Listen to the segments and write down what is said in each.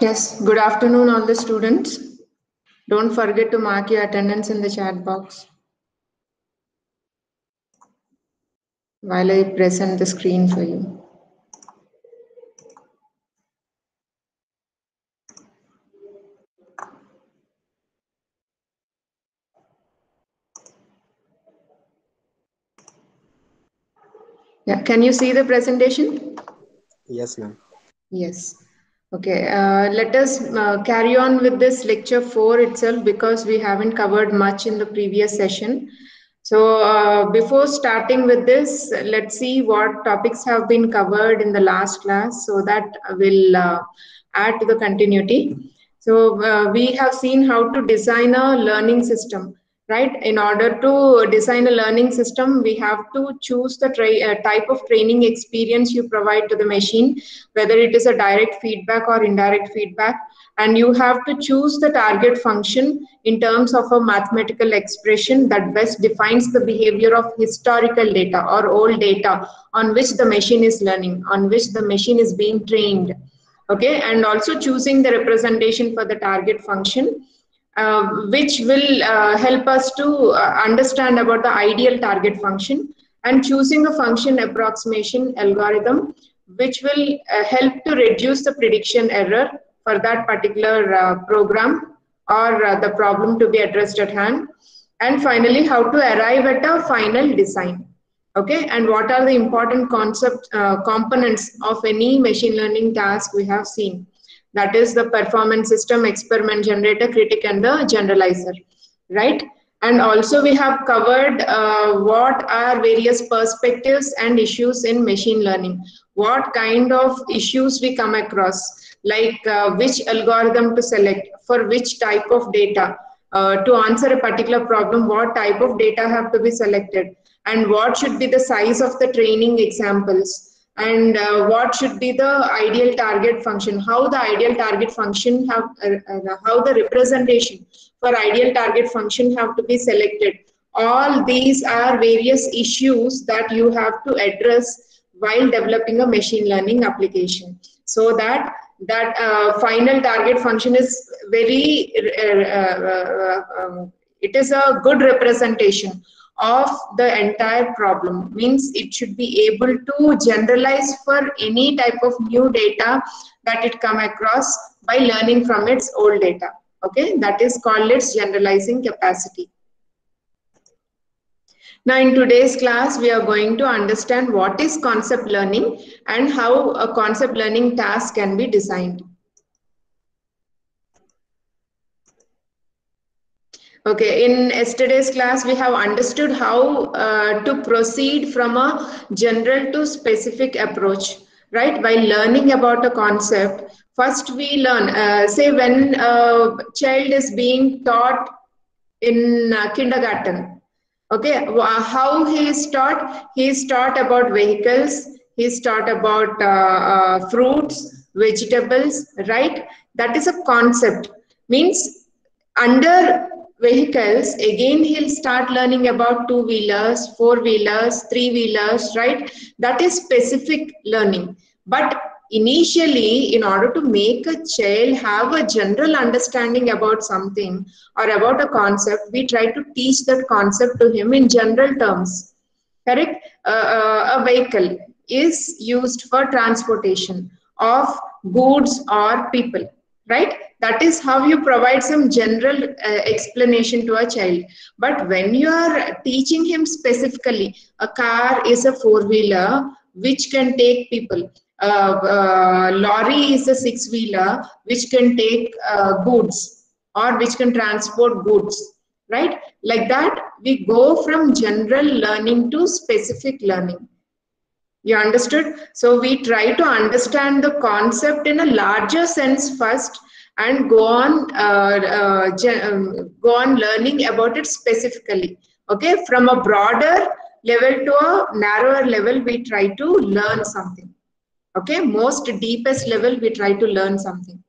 Yes, good afternoon, all the students. Don't forget to mark your attendance in the chat box while I present the screen for you. Yeah, can you see the presentation? Yes, ma'am. Yes. Okay, let us carry on with this lecture 4 itself because we haven't covered much in the previous session. So before starting with this, let's see what topics have been covered in the last class so that will add to the continuity. So we have seen how to design a learning system, right? In order to design a learning system, we have to choose the type of training experience you provide to the machine, whether it is a direct feedback or indirect feedback. And you have to choose the target function in terms of a mathematical expression that best defines the behavior of historical data or old data on which the machine is learning, on which the machine is being trained. Okay, and also choosing the representation for the target function, which will help us to understand about the ideal target function, and choosing a function approximation algorithm which will help to reduce the prediction error for that particular program or the problem to be addressed at hand, and finally how to arrive at a final design. Okay, and what are the important concept components of any machine learning task we have seen? That is the performance system, experiment generator, critic, and the generalizer, right? And also we have covered what are various perspectives and issues in machine learning, what kind of issues we come across, like which algorithm to select for which type of data, to answer a particular problem, what type of data have to be selected, and what should be the size of the training examples, and what should be the ideal target function, how the ideal target function have, how the representation for ideal target function have to be selected. All these are various issues that you have to address while developing a machine learning application, so that final target function is very it is a good representation of the entire problem, means it should be able to generalize for any type of new data that it come across by learning from its old data. Okay, that is called its generalizing capacity. Now in today's class, we are going to understand what is concept learning and how a concept learning task can be designed. Okay, in yesterday's class, we have understood how to proceed from a general to specific approach, right? By learning about a concept, first we learn, say when a child is being taught in kindergarten, okay, how he is taught? He is taught about vehicles, he is taught about fruits, vegetables, right? That is a concept, means under vehicles again he'll start learning about two-wheelers, four-wheelers, three-wheelers, right? That is specific learning. But initially, in order to make a child have a general understanding about something or about a concept, we try to teach that concept to him in general terms. Correct? A vehicle is used for transportation of goods or people, right? That is how you provide some general explanation to a child. But when you are teaching him specifically, a car is a four-wheeler which can take people. Lorry is a six-wheeler which can take goods or which can transport goods, right? Like that, we go from general learning to specific learning. You understood? So we try to understand the concept in a larger sense first, and go on learning about it specifically. Okay, from a broader level to a narrower level, we try to learn something. Okay, most deepest level, we try to learn something.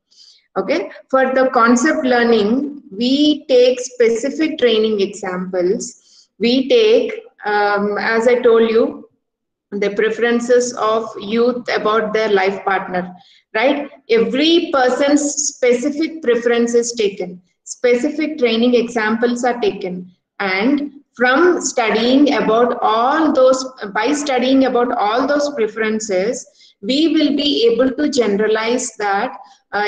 Okay, for the concept learning, we take specific training examples. We take, as I told you, the preferences of youth about their life partner, right? Every person's specific preference is taken, specific training examples are taken, and from studying about all those, by studying about all those preferences, we will be able to generalize that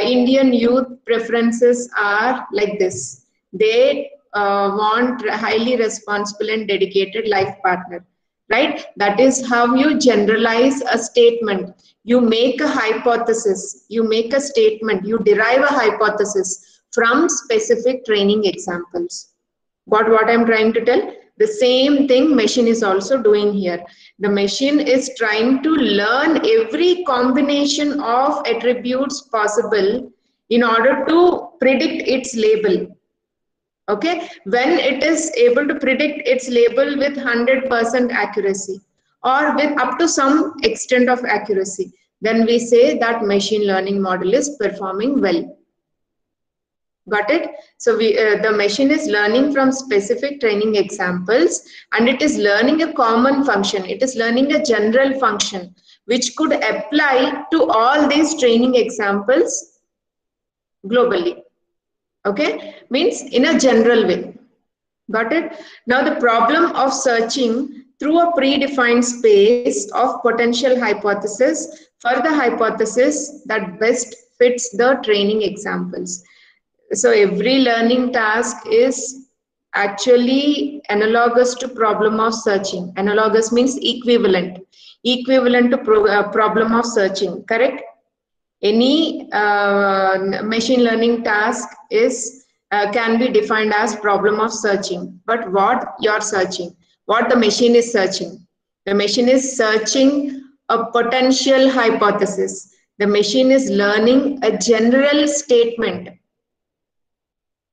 Indian youth preferences are like this. They want highly responsible and dedicated life partner, right? That is how you generalize a statement. You make a hypothesis, you make a statement, you derive a hypothesis from specific training examples. Got what I'm trying to tell? The same thing machine is also doing here. The machine is trying to learn every combination of attributes possible in order to predict its label. Okay, when it is able to predict its label with 100% accuracy or with up to some extent of accuracy, then we say that machine learning model is performing well. Got it? So the machine is learning from specific training examples, and it is learning a common function. It is learning a general function which could apply to all these training examples globally. Okay, means in a general way. Got it? Now the problem of searching through a predefined space of potential hypothesis for the hypothesis that best fits the training examples. So every learning task is actually analogous to problem of searching. Analogous means equivalent. Equivalent to problem of searching, correct? Any machine learning task is can be defined as problem of searching. But what you're searching, what the machine is searching, the machine is searching a potential hypothesis. The machine is learning a general statement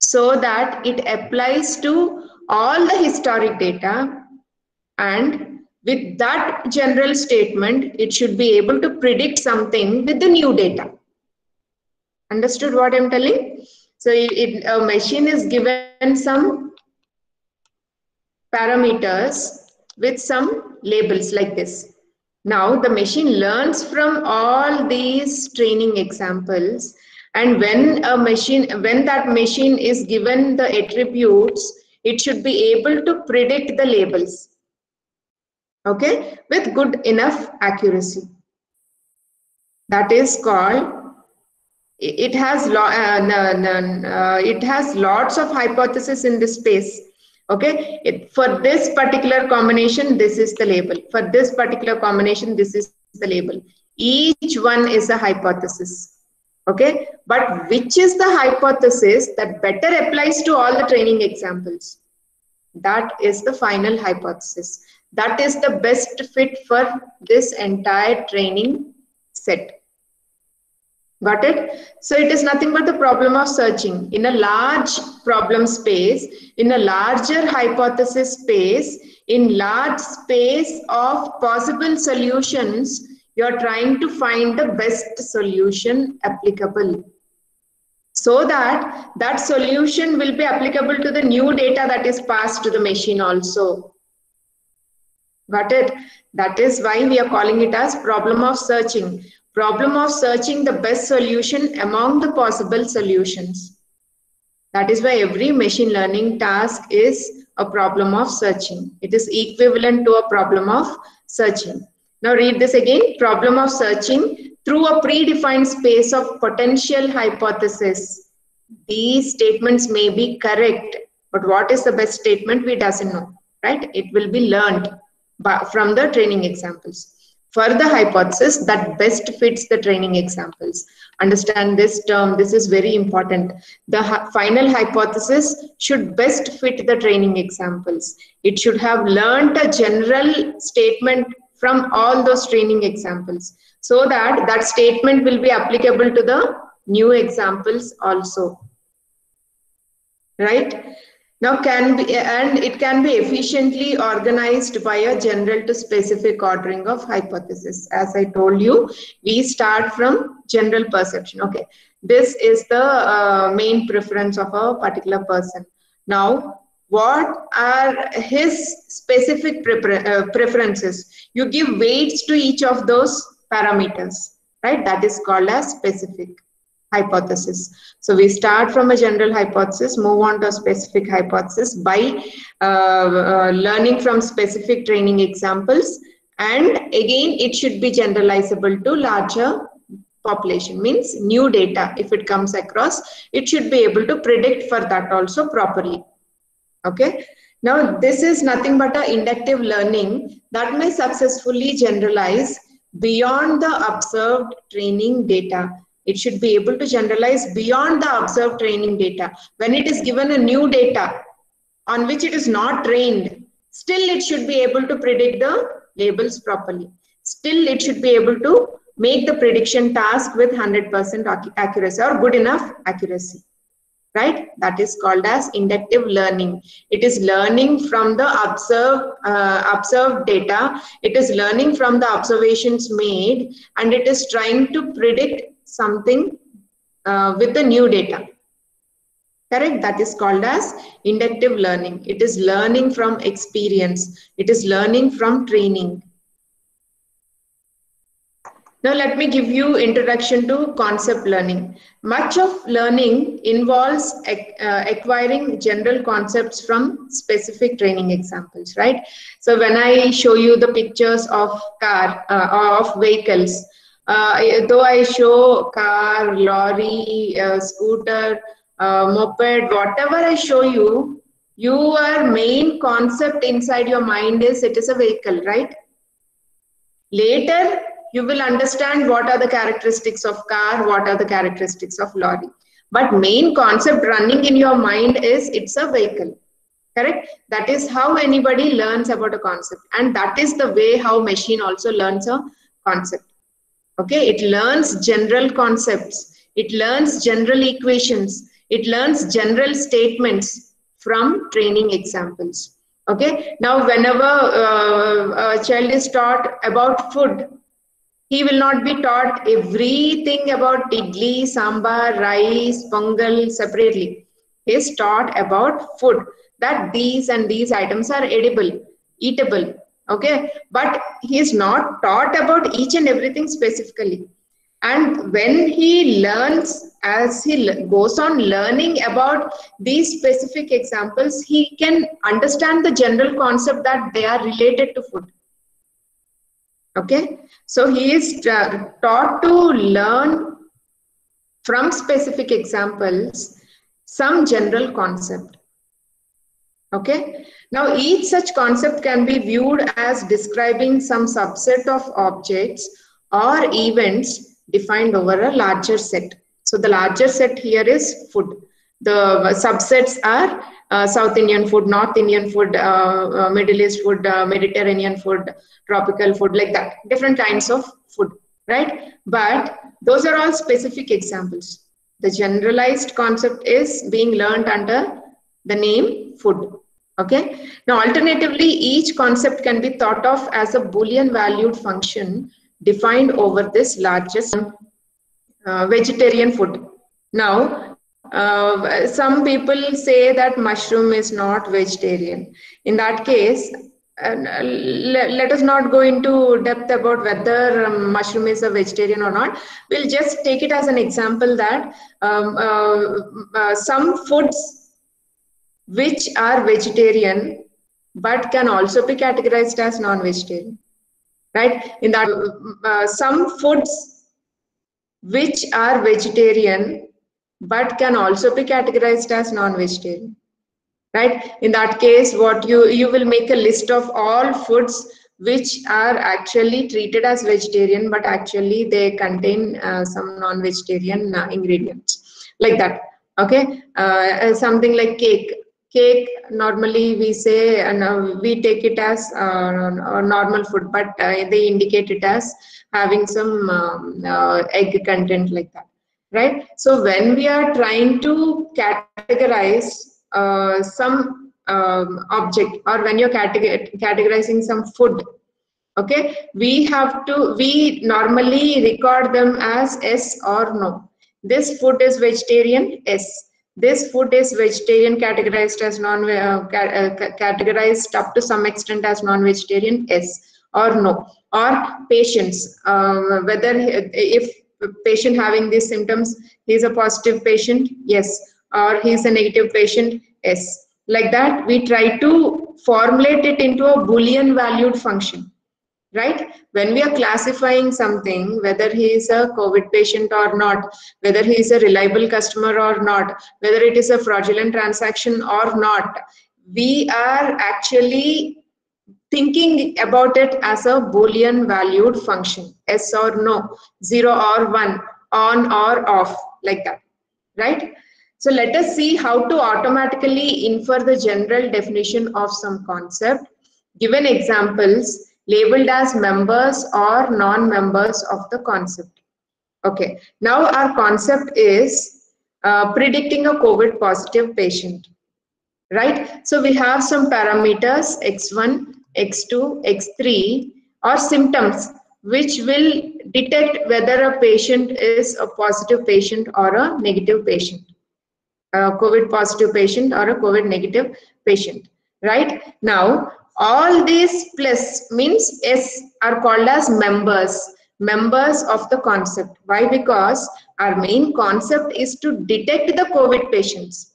so that it applies to all the historic data, and with that general statement, it should be able to predict something with the new data. Understood what I'm telling? So a machine is given some parameters with some labels like this. Now the machine learns from all these training examples, and when that machine is given the attributes, it should be able to predict the labels, okay, with good enough accuracy. That is called, it has lots of hypotheses in this space. Okay, for this particular combination, this is the label. For this particular combination, this is the label. Each one is a hypothesis. Okay, but which is the hypothesis that better applies to all the training examples? That is the final hypothesis. That is the best fit for this entire training set. Got it? So it is nothing but the problem of searching. In a large problem space, in a larger hypothesis space, in large space of possible solutions, you are trying to find the best solution applicable, so that that solution will be applicable to the new data that is passed to the machine also. Got it? That is why we are calling it as problem of searching. Problem of searching the best solution among the possible solutions. That is why every machine learning task is a problem of searching. It is equivalent to a problem of searching. Now read this again. Problem of searching through a predefined space of potential hypothesis. These statements may be correct, but what is the best statement? We doesn't know, right? It will be learned from the training examples. For the hypothesis that best fits the training examples. Understand this term, this is very important. The final hypothesis should best fit the training examples. It should have learned a general statement from all those training examples, so that that statement will be applicable to the new examples also. Right? Now it can be efficiently organized by a general to specific ordering of hypothesis. As I told you, we start from general perception. Okay, this is the main preference of a particular person. Now, what are his specific preferences? You give weights to each of those parameters, right? That is called as specific hypothesis. So we start from a general hypothesis, move on to a specific hypothesis by learning from specific training examples, and again it should be generalizable to larger population, means new data. If it comes across, it should be able to predict for that also properly. Okay, now this is nothing but a inductive learning that may successfully generalize beyond the observed training data. It should be able to generalize beyond the observed training data. When it is given a new data on which it is not trained, still it should be able to predict the labels properly. Still it should be able to make the prediction task with 100% accuracy or good enough accuracy. Right? That is called as inductive learning. It is learning from the observed data. It is learning from the observations made, and it is trying to predict something with the new data. Correct? That is called as inductive learning. It is learning from experience. It is learning from training. Now let me give you introduction to concept learning. Much of learning involves acquiring general concepts from specific training examples, right? So when I show you the pictures of of vehicles, though I show car, lorry, scooter, moped, whatever I show you, your main concept inside your mind is it is a vehicle, right? Later, you will understand what are the characteristics of car, what are the characteristics of lorry. But main concept running in your mind is it's a vehicle. Correct? That is how anybody learns about a concept. And that is the way how machine also learns a concept. Okay, it learns general concepts. It learns general equations. It learns general statements from training examples. Okay, now whenever a child is taught about food, he will not be taught everything about idli, sambar, rice, pongal separately. He is taught about food, that these and these items are edible, eatable. Okay, but he is not taught about each and everything specifically. And when he learns, as he goes on learning about these specific examples, he can understand the general concept that they are related to food. Okay, so he is taught to learn from specific examples some general concept. Okay, now each such concept can be viewed as describing some subset of objects or events defined over a larger set. So the larger set here is food. The subsets are South Indian food, North Indian food, Middle East food, Mediterranean food, tropical food, like that. Different kinds of food, right? But those are all specific examples. The generalized concept is being learned under the name food. Okay. Now, alternatively, each concept can be thought of as a Boolean valued function defined over this largest vegetarian food. Now, some people say that mushroom is not vegetarian. In that case, let us not go into depth about whether mushroom is a vegetarian or not. We'll just take it as an example that some foods which are vegetarian but can also be categorized as non-vegetarian, right? In that some foods which are vegetarian but can also be categorized as non-vegetarian, right? In that case, what you will make a list of all foods which are actually treated as vegetarian but actually they contain some non-vegetarian ingredients, like that. Okay, something like cake. Cake, normally we say, we take it as normal food, but they indicate it as having some egg content, like that, right? So when we are trying to categorize some object, or when you're categorizing some food, okay, we normally record them as yes or no. This food is vegetarian, yes. This food is vegetarian, categorized as categorized up to some extent as non-vegetarian, yes. or no, or patients, whether if patient having these symptoms, he is a positive patient, yes, or he is a negative patient, yes. Like that, we try to formulate it into a Boolean valued function, right? When we are classifying something, whether he is a COVID patient or not, whether he is a reliable customer or not, whether it is a fraudulent transaction or not, we are actually thinking about it as a Boolean valued function, yes or no, 0 or 1, on or off, like that, right? So let us see how to automatically infer the general definition of some concept. Given examples labeled as members or non-members of the concept. Okay, now our concept is predicting a COVID positive patient, right? So we have some parameters x1, x2, x3 or symptoms which will detect whether a patient is a positive patient or a negative patient. A COVID positive patient or a COVID negative patient, right? Now, all these plus means S are called as members of the concept. Why? Because our main concept is to detect the COVID patients.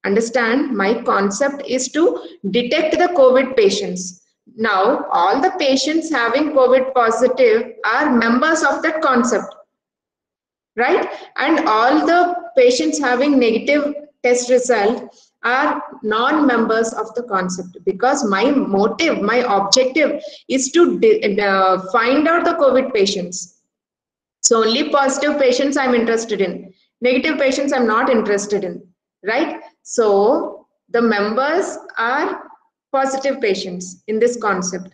Understand, my concept is to detect the COVID patients. Now, all the patients having COVID positive are members of that concept, right? And all the patients having negative test result are non-members of the concept, because my motive, my objective is to find out the COVID patients. So only positive patients I'm interested in. Negative patients I'm not interested in, right? So the members are positive patients in this concept,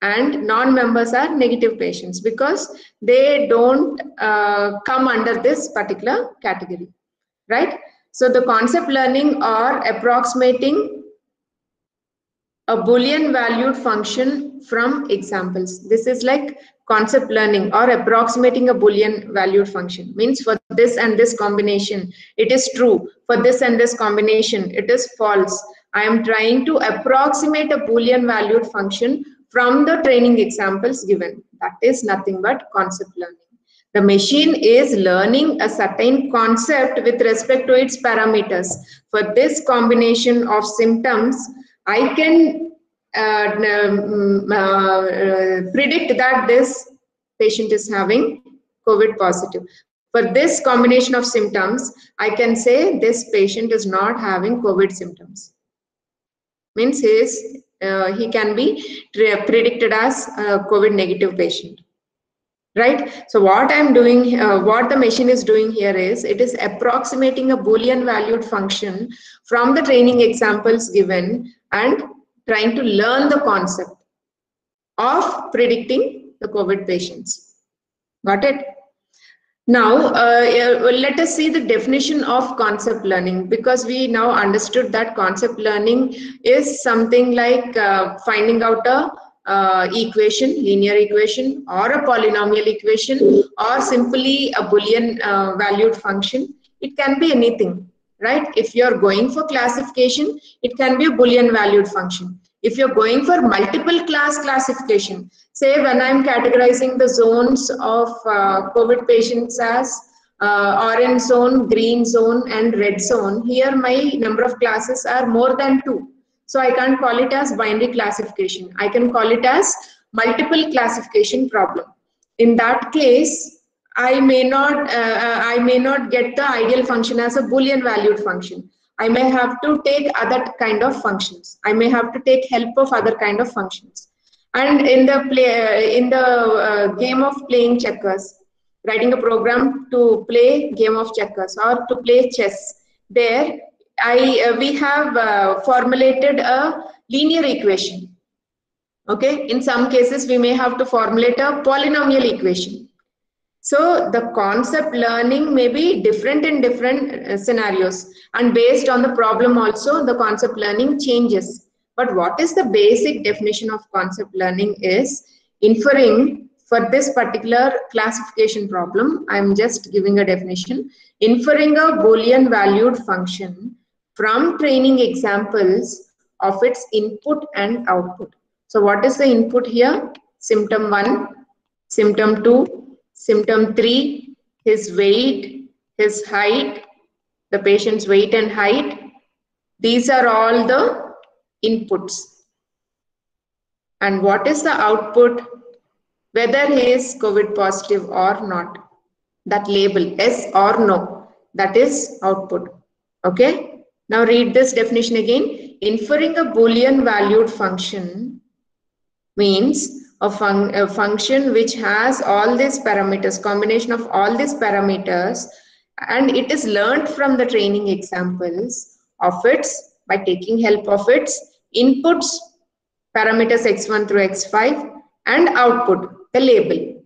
and non-members are negative patients because they don't come under this particular category, right? So the concept learning or approximating a Boolean valued function from examples. This is like concept learning or approximating a Boolean valued function. Means for this and this combination, it is true. For this and this combination, it is false. I am trying to approximate a Boolean valued function from the training examples given. That is nothing but concept learning. The machine is learning a certain concept with respect to its parameters. For this combination of symptoms, I can predict that this patient is having COVID positive. For this combination of symptoms, I can say this patient is not having COVID symptoms. Means he can be predicted as a COVID negative patient. Right? So what I'm doing, what the machine is doing here is, it is approximating a Boolean valued function from the training examples given and trying to learn the concept of predicting the COVID patients. Got it? Now, let us see the definition of concept learning, because we now understood that concept learning is something like finding out a equation, linear equation, or a polynomial equation, or simply a Boolean valued function. It can be anything, right? If you're going for classification, it can be a Boolean valued function. If you're going for multiple class classification, say when I'm categorizing the zones of COVID patients as orange zone, green zone, and red zone, here my number of classes are more than 2. So I can't call it as binary classification. I can call it as multiple classification problem. In that case, I may not get the ideal function as a Boolean valued function. I may have to take other kind of functions. I may have to take help of other kind of functions. And in the game of playing checkers, writing a program to play game of checkers or to play chess, there we have formulated a linear equation. Okay, in some cases we may have to formulate a polynomial equation. So the concept learning may be different in different scenarios, and based on the problem also the concept learning changes. But what is the basic definition of concept learning is inferring for this particular classification problem. I'm just giving a definition. Inferring a Boolean valued function from training examples of its input and output. So what is the input here? symptom 1, symptom 2, symptom 3, his weight, his height, the patient's weight and height. These are all the inputs. And what is the output? Whether he is COVID positive or not. That label, yes or no, that is output. Okay. Now read this definition again. Inferring a Boolean valued function means a function which has all these parameters, combination of all these parameters, and it is learned from the training examples of its, by taking help of its inputs, parameters x1 through x5, and output, the label.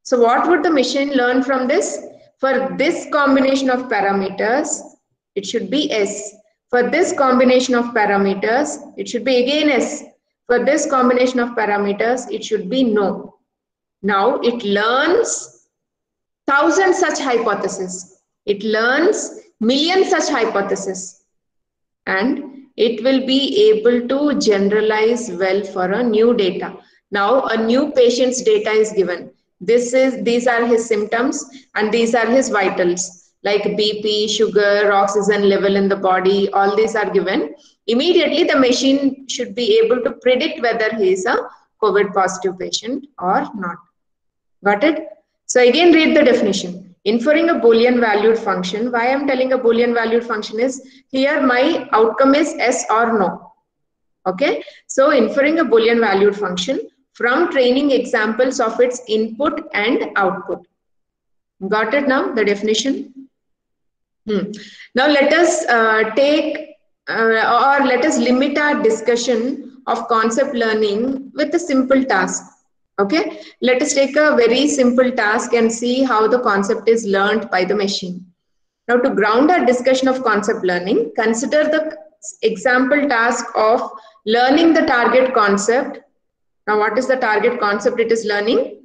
So what would the machine learn from this? For this combination of parameters, it should be S. For this combination of parameters, it should be again S. For this combination of parameters, it should be no. Now it learns 1,000 such hypotheses. It learns million such hypotheses. And it will be able to generalize well for a new data. Now a new patient's data is given. These are his symptoms and these are his vitals, like BP, sugar, oxygen level in the body, all these are given. Immediately the machine should be able to predict whether he is a COVID positive patient or not. Got it? So again read the definition. Inferring a Boolean valued function. Why I am telling a Boolean valued function is, here my outcome is yes or no. Okay. So inferring a Boolean valued function from training examples of its input and output. Got it now, the definition? Now let us let us limit our discussion of concept learning with a simple task. Okay, let us take a very simple task and see how the concept is learned by the machine. Now to ground our discussion of concept learning, consider the example task of learning the target concept. Now what is the target concept it is learning?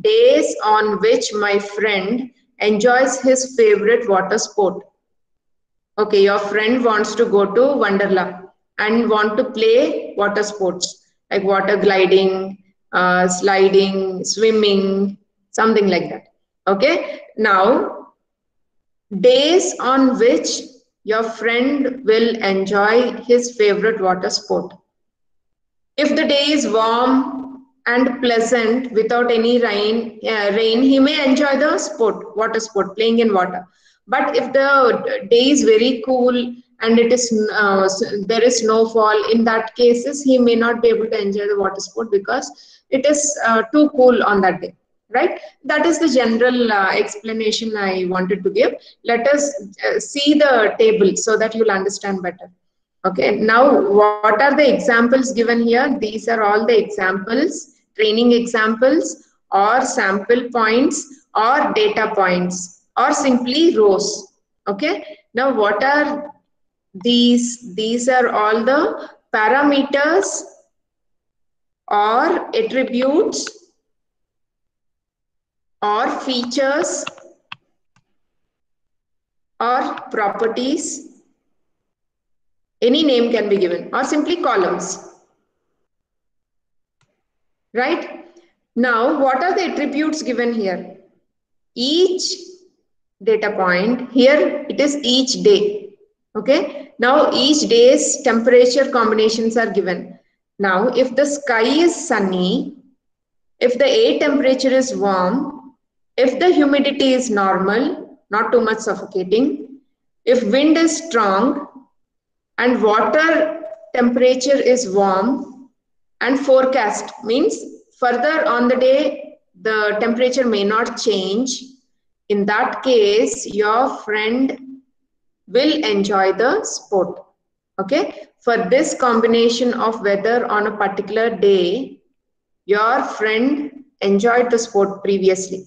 Days on which my friend enjoys his favorite water sport. Okay, your friend wants to go to Wonderla and want to play water sports like water gliding, sliding, swimming, something like that. Okay, now days on which your friend will enjoy his favorite water sport. If the day is warm and pleasant without any rain, he may enjoy the sport, water sport, playing in water. But if the day is very cool and it is there is snowfall, in that cases he may not be able to enjoy the water sport because it is too cool on that day, right? That is the general explanation I wanted to give. Let us see the table so that you'll understand better. Okay, now what are the examples given here? These are all the examples, training examples or sample points or data points or simply rows. Okay, now what are these? These are all the parameters or attributes or features or properties. Any name can be given or simply columns. Right? Now, what are the attributes given here? Each data point, here it is each day. Okay? Now, each day's temperature combinations are given. Now, if the sky is sunny, if the air temperature is warm, if the humidity is normal, not too much suffocating, if wind is strong, and water temperature is warm, and forecast means further on the day the temperature may not change, in that case your friend will enjoy the sport. Okay, for this combination of weather on a particular day, your friend enjoyed the sport previously.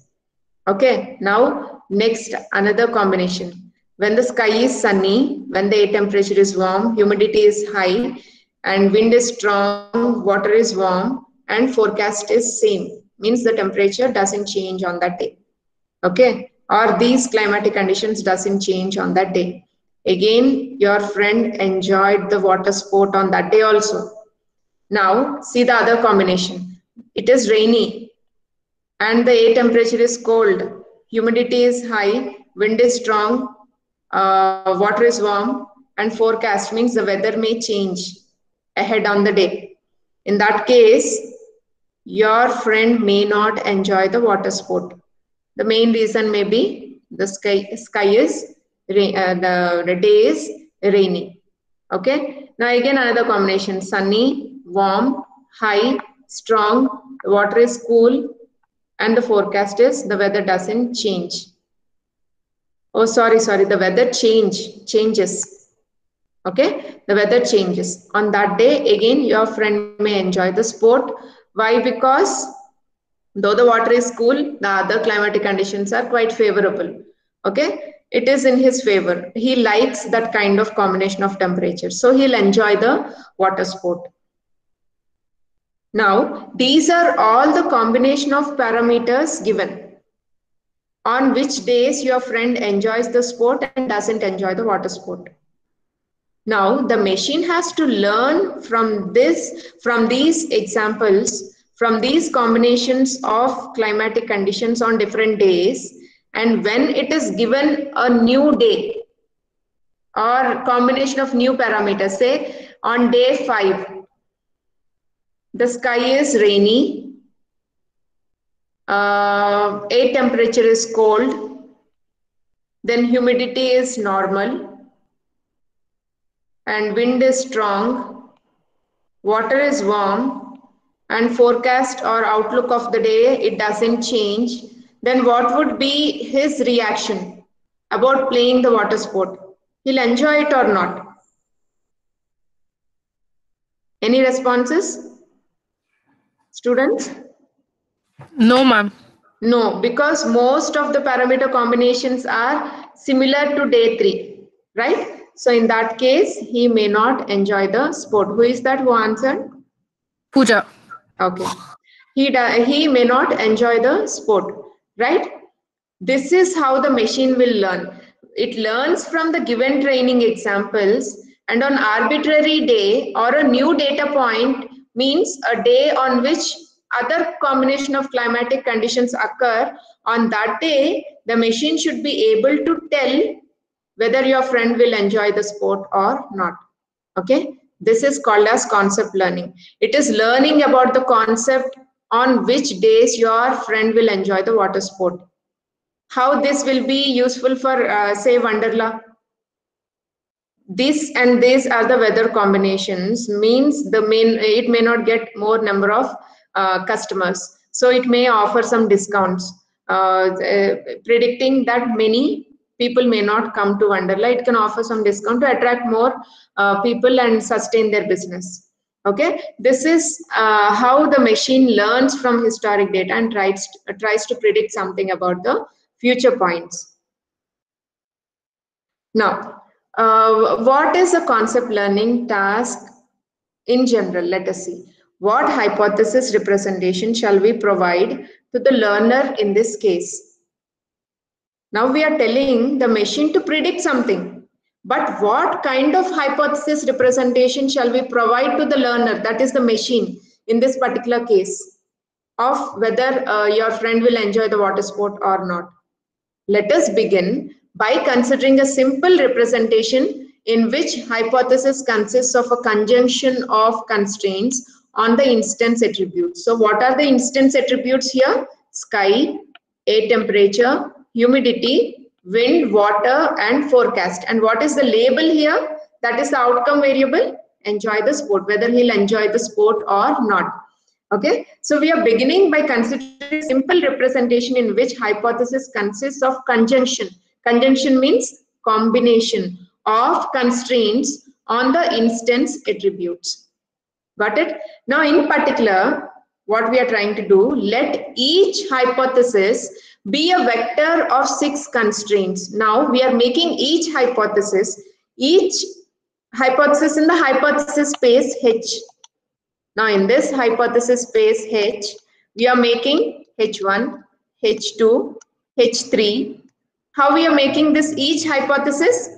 Okay, now next, another combination. When the sky is sunny, when the air temperature is warm, humidity is high, and wind is strong, water is warm, and forecast is same, means the temperature doesn't change on that day. Okay, or these climatic conditions doesn't change on that day. Again, your friend enjoyed the water sport on that day also. Now, see the other combination. it is rainy, and the air temperature is cold, humidity is high, wind is strong, water is warm, and forecast means the weather may change ahead on the day. In that case, your friend may not enjoy the water sport. The main reason may be the sky is the day is rainy. Okay. Now again another combination: sunny, warm, high, strong. The water is cool, and the forecast is the weather doesn't change. Oh, sorry. The weather changes. Okay, the weather changes. On that day, again, your friend may enjoy the sport. Why? Because though the water is cool, the other climatic conditions are quite favorable. Okay, it is in his favor. He likes that kind of combination of temperature. So he'll enjoy the water sport. Now, these are all the combination of parameters given on which days your friend enjoys the sport and doesn't enjoy the water sport. Now, the machine has to learn from these examples, from these combinations of climatic conditions on different days, and when it is given a new day or combination of new parameters, say on day 5, the sky is rainy, air temperature is cold, then humidity is normal, and wind is strong, water is warm, and forecast or outlook of the day, it doesn't change, then what would be his reaction about playing the water sport? He'll enjoy it or not? Any responses, students? No, ma'am. No, because most of the parameter combinations are similar to day 3, right? So in that case, he may not enjoy the sport. Who is that who answered? Pooja. Okay. He may not enjoy the sport, right? This is how the machine will learn. It learns from the given training examples, and on arbitrary day or a new data point means a day on which other combination of climatic conditions occur. On that day, the machine should be able to tell whether your friend will enjoy the sport or not. Okay, this is called as concept learning. It is learning about the concept on which days your friend will enjoy the water sport. How this will be useful for say Wonderla? This and this are the weather combinations, means it may not get more number of customers, so it may offer some discounts, predicting that many people may not come to Wonderla. It can offer some discount to attract more people and sustain their business. Okay, this is how the machine learns from historic data and tries to predict something about the future points. Now, what is a concept learning task in general? Let us see. What hypothesis representation shall we provide to the learner in this case? Now we are telling the machine to predict something, but what kind of hypothesis representation shall we provide to the learner, that is the machine, in this particular case, of whether your friend will enjoy the water sport or not? Let us begin by considering a simple representation in which hypothesis consists of a conjunction of constraints on the instance attributes. So what are the instance attributes here? Sky, air temperature, humidity, wind, water, and forecast. And what is the label here? That is the outcome variable. Enjoy the sport, whether he'll enjoy the sport or not. Okay, so we are beginning by considering a simple representation in which hypothesis consists of conjunction. Conjunction means combination of constraints on the instance attributes. Got it? Now in particular, what we are trying to do, let each hypothesis be a vector of 6 constraints. Now we are making each hypothesis in the hypothesis space H. Now in this hypothesis space H, we are making H1, H2, H3. How we are making this each hypothesis?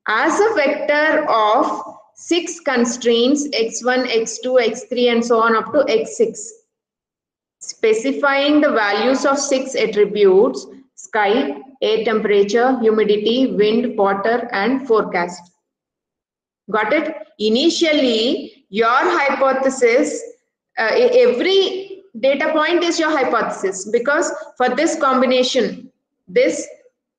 As a vector of 6 constraints, x1, x2, x3 and so on up to x6. specifying the values of 6 attributes: sky, air temperature, humidity, wind, water, and forecast. Got it? Initially, your hypothesis, every data point is your hypothesis, because for this combination, this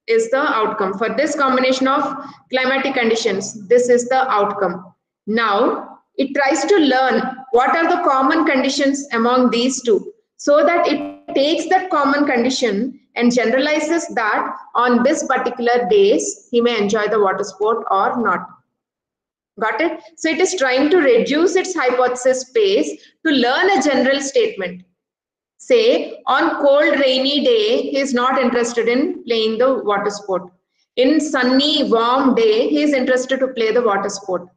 is the outcome. For this combination of climatic conditions, this is the outcome. Now, it tries to learn what are the common conditions among these two, so that it takes that common condition and generalizes that on this particular days, he may enjoy the water sport or not. Got it? So it is trying to reduce its hypothesis space to learn a general statement. Say, on cold, rainy day, he is not interested in playing the water sport. In sunny, warm day, he is interested to play the water sport.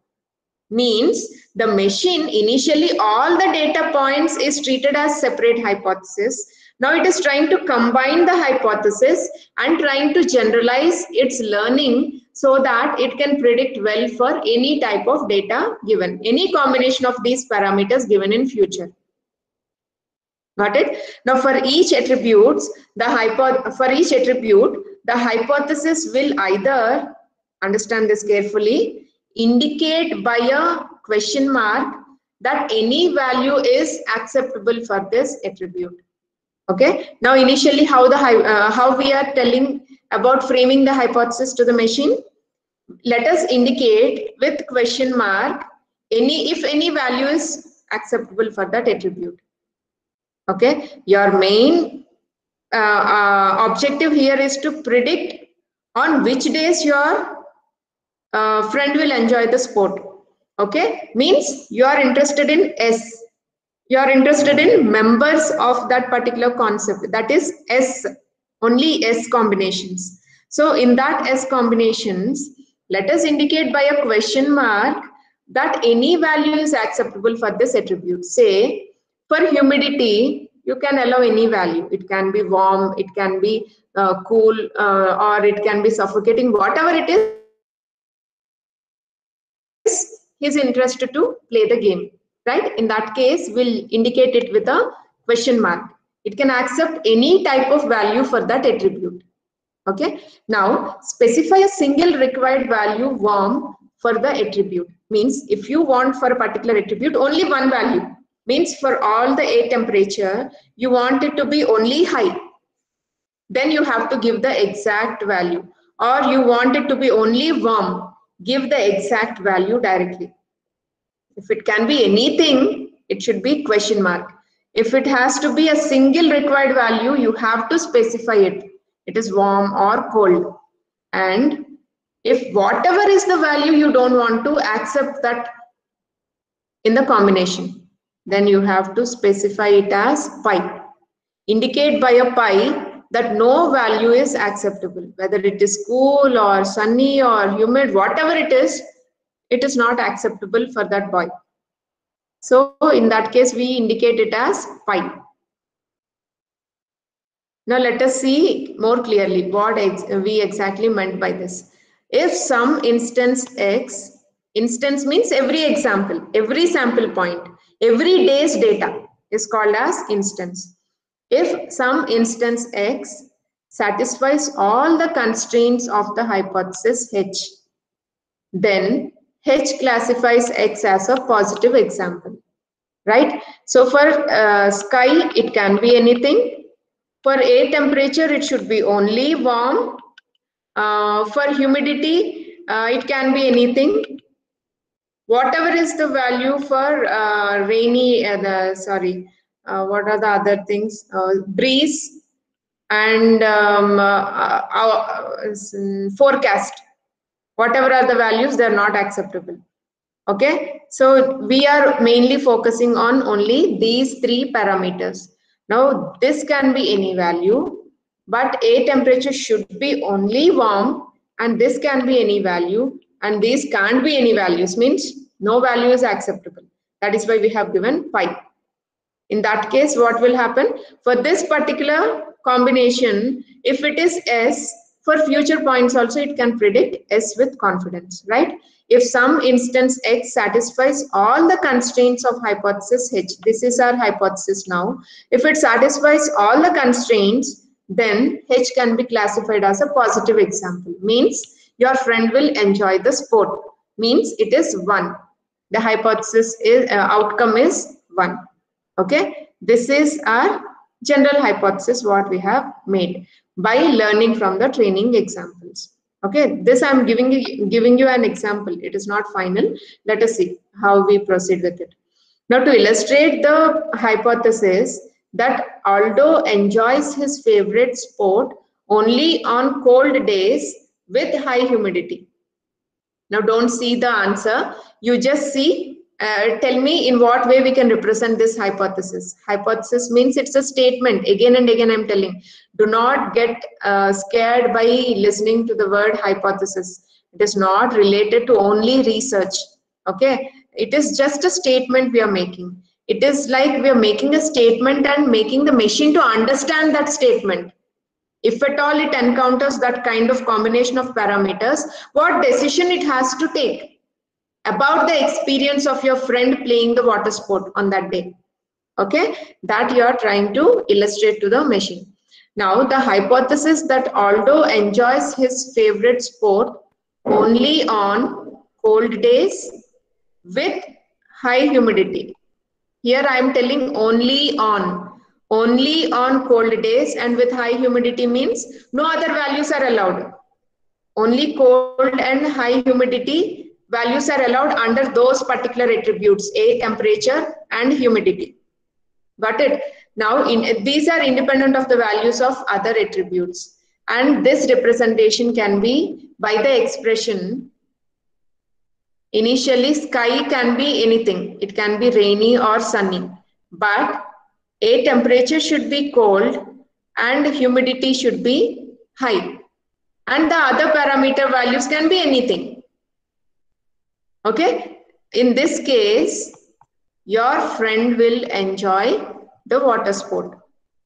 Means the machine, initially all the data points is treated as separate hypothesis. Now it is trying to combine the hypothesis and trying to generalize its learning so that it can predict well for any type of data given, any combination of these parameters given in future. Got it? Now for each attribute, the hypothesis will either, understand this carefully, indicate by a question mark that any value is acceptable for this attribute. Okay. Now initially how we are telling about framing the hypothesis to the machine. Let us indicate with question mark if any value is acceptable for that attribute. Okay. Your main objective here is to predict on which days your friend will enjoy the sport. Okay, means you are interested in S. You are interested in members of that particular concept. That is S, only S combinations. So in that S combinations, let us indicate by a question mark that any value is acceptable for this attribute. Say, for humidity, you can allow any value. It can be warm, it can be cool, or it can be suffocating, whatever it is. He's interested to play the game, right? In that case, we'll indicate it with a question mark. It can accept any type of value for that attribute. Okay. Now, specify a single required value warm for the attribute. Means if you want for a particular attribute only one value, means for all the air temperature, you want it to be only high. Then you have to give the exact value. Or you want it to be only warm, give the exact value directly. If it can be anything, it should be question mark. If it has to be a single required value, you have to specify it. It is warm or cold. And if whatever is the value you don't want to accept that in the combination, then you have to specify it as pi. Indicate by a pi that no value is acceptable, whether it is cool or sunny or humid, whatever it is not acceptable for that boy. So in that case, we indicate it as pi. Now let us see more clearly what we exactly meant by this. If some instance X, instance means every example, every sample point, every day's data is called as instance. If some instance X satisfies all the constraints of the hypothesis H, then H classifies X as a positive example, right? So for sky, it can be anything. For air temperature, it should be only warm. For humidity, it can be anything. Whatever is the value for rainy, what are the other things? Breeze and forecast. Whatever are the values, they are not acceptable. Okay, so we are mainly focusing on only these three parameters. Now, this can be any value, but air temperature should be only warm, and this can be any value, and these can't be any values, means no value is acceptable. That is why we have given pi. In that case, what will happen? For this particular combination, if it is S, For future points also it can predict S with confidence, right? If some instance X satisfies all the constraints of hypothesis H, this is our hypothesis now. If it satisfies all the constraints, then H can be classified as a positive example. Means your friend will enjoy the sport. Means it is 1. The hypothesis is outcome is 1. Okay, this is our general hypothesis what we have made by learning from the training examples. Okay, this I'm giving you an example. It is not final. Let us see how we proceed with it. Now, to illustrate the hypothesis that Aldo enjoys his favorite sport only on cold days with high humidity. Now, don't see the answer. You just see. Tell me in what way we can represent this hypothesis. Hypothesis means it's a statement. Again and again I'm telling. Do not get scared by listening to the word hypothesis. It is not related to only research. Okay. It is just a statement we are making. It is like we are making a statement and making the machine to understand that statement. If at all it encounters that kind of combination of parameters, what decision it has to take about the experience of your friend playing the water sport on that day. Okay, that you are trying to illustrate to the machine. Now, the hypothesis that Aldo enjoys his favorite sport only on cold days with high humidity. Here I am telling only on cold days and with high humidity means no other values are allowed. Only cold and high humidity values are allowed under those particular attributes, A, temperature and humidity. Got it? Now, these are independent of the values of other attributes. And this representation can be by the expression. Initially, sky can be anything. It can be rainy or sunny. But A, temperature should be cold and humidity should be high. And the other parameter values can be anything. Okay, in this case, your friend will enjoy the water sport.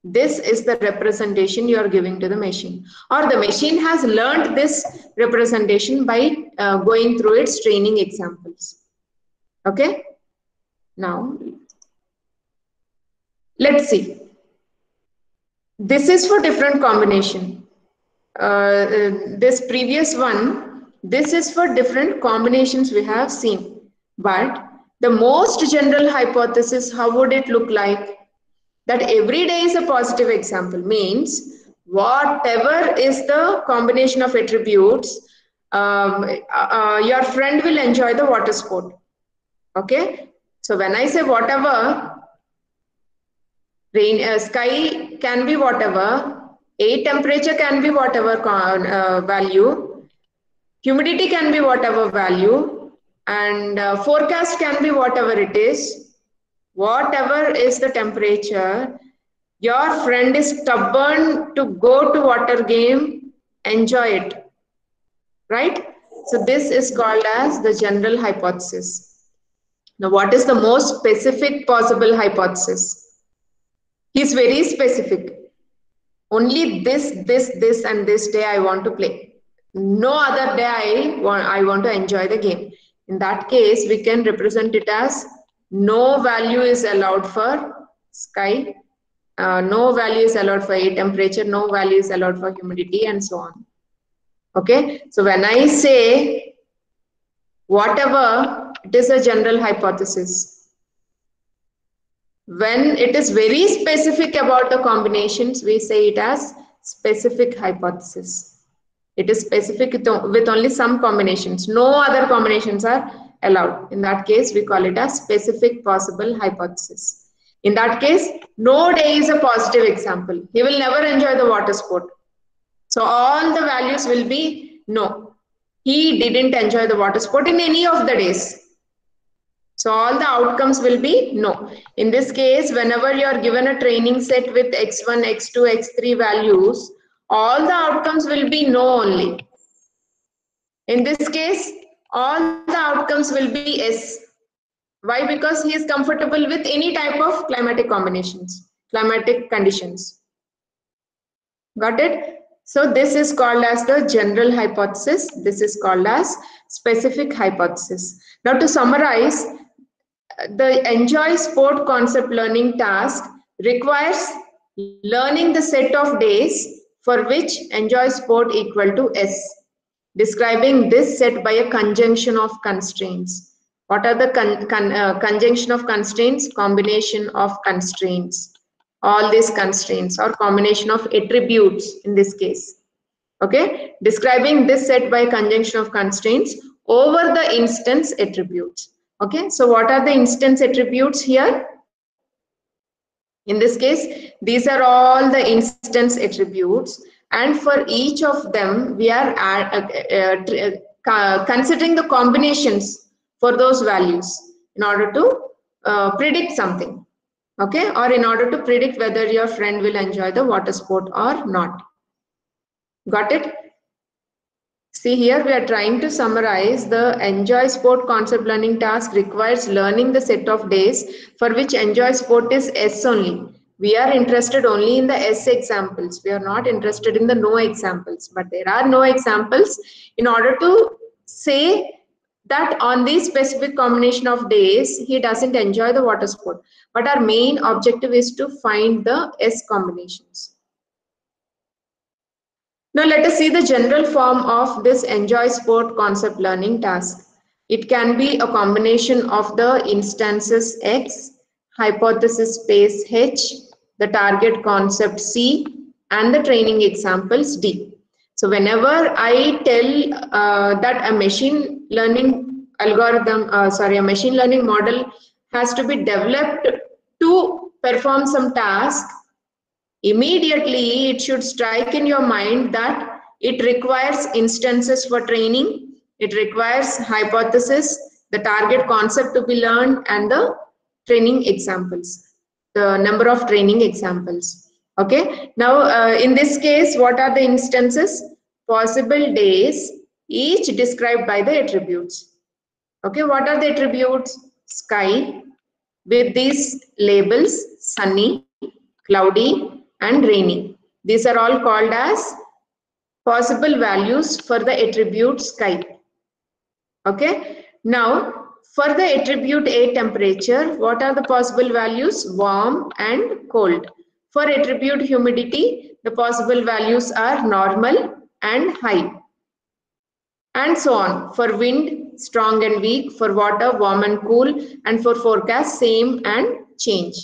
This is the representation you are giving to the machine, or the machine has learned this representation by going through its training examples. Okay, now let's see. This is for different combination. This previous one, this is for different combinations we have seen. But the most general hypothesis, how would it look like? That every day is a positive example. Means whatever is the combination of attributes, your friend will enjoy the water sport. Okay. So when I say whatever, rain, sky can be whatever, A, temperature can be whatever value, humidity can be whatever value, and forecast can be whatever it is. Whatever is the temperature, your friend is stubborn to go to water game, enjoy it, right? So this is called as the general hypothesis. Now, what is the most specific possible hypothesis? He is very specific. Only this, and this day I want to play. No other day I want to enjoy the game. In that case, we can represent it as no value is allowed for sky, no value is allowed for air temperature, no value is allowed for humidity, and so on. Okay, so when I say whatever, it is a general hypothesis. When it is very specific about the combinations, we say it as specific hypothesis. It is specific with only some combinations. No other combinations are allowed. In that case, we call it a specific possible hypothesis. In that case, no day is a positive example. He will never enjoy the water sport. So all the values will be no. He didn't enjoy the water sport in any of the days. So all the outcomes will be no. In this case, whenever you are given a training set with x1, x2, x3 values, all the outcomes will be no only. In this case, all the outcomes will be S. Why? Because he is comfortable with any type of climatic combinations, climatic conditions. Got it? So this is called as the general hypothesis. This is called as specific hypothesis. Now to summarize, the enjoy sport concept learning task requires learning the set of days for which enjoy sport equal to S, describing this set by a conjunction of constraints. What are the conjunction of constraints? Combination of constraints. All these constraints or combination of attributes in this case. Okay, describing this set by conjunction of constraints over the instance attributes. Okay, so what are the instance attributes here? In this case, these are all the instance attributes, and for each of them, we are considering the combinations for those values in order to predict something. Okay, or in order to predict whether your friend will enjoy the water sport or not. Got it? See here, we are trying to summarize the enjoy sport concept learning task requires learning the set of days for which enjoy sport is S only. We are interested only in the S examples. We are not interested in the no examples, but there are no examples in order to say that on this specific combination of days, he doesn't enjoy the water sport. But our main objective is to find the S combinations. Now let us see the general form of this enjoy sport concept learning task. It can be a combination of the instances X, hypothesis space H, the target concept C, and the training examples D. So whenever I tell that a machine learning algorithm, a machine learning model has to be developed to perform some task, immediately it should strike in your mind that it requires instances for training, it requires hypothesis, the target concept to be learned, and the training examples, the number of training examples. Okay, now in this case, what are the instances? Possible days, each described by the attributes. Okay, what are the attributes? Sky with these labels: sunny, cloudy, and rainy. These are all called as possible values for the attribute sky. Okay, now for the attribute A, temperature, what are the possible values? Warm and cold. For attribute humidity, the possible values are normal and high, and so on. For wind, strong and weak. For water, warm and cool. And for forecast, same and change.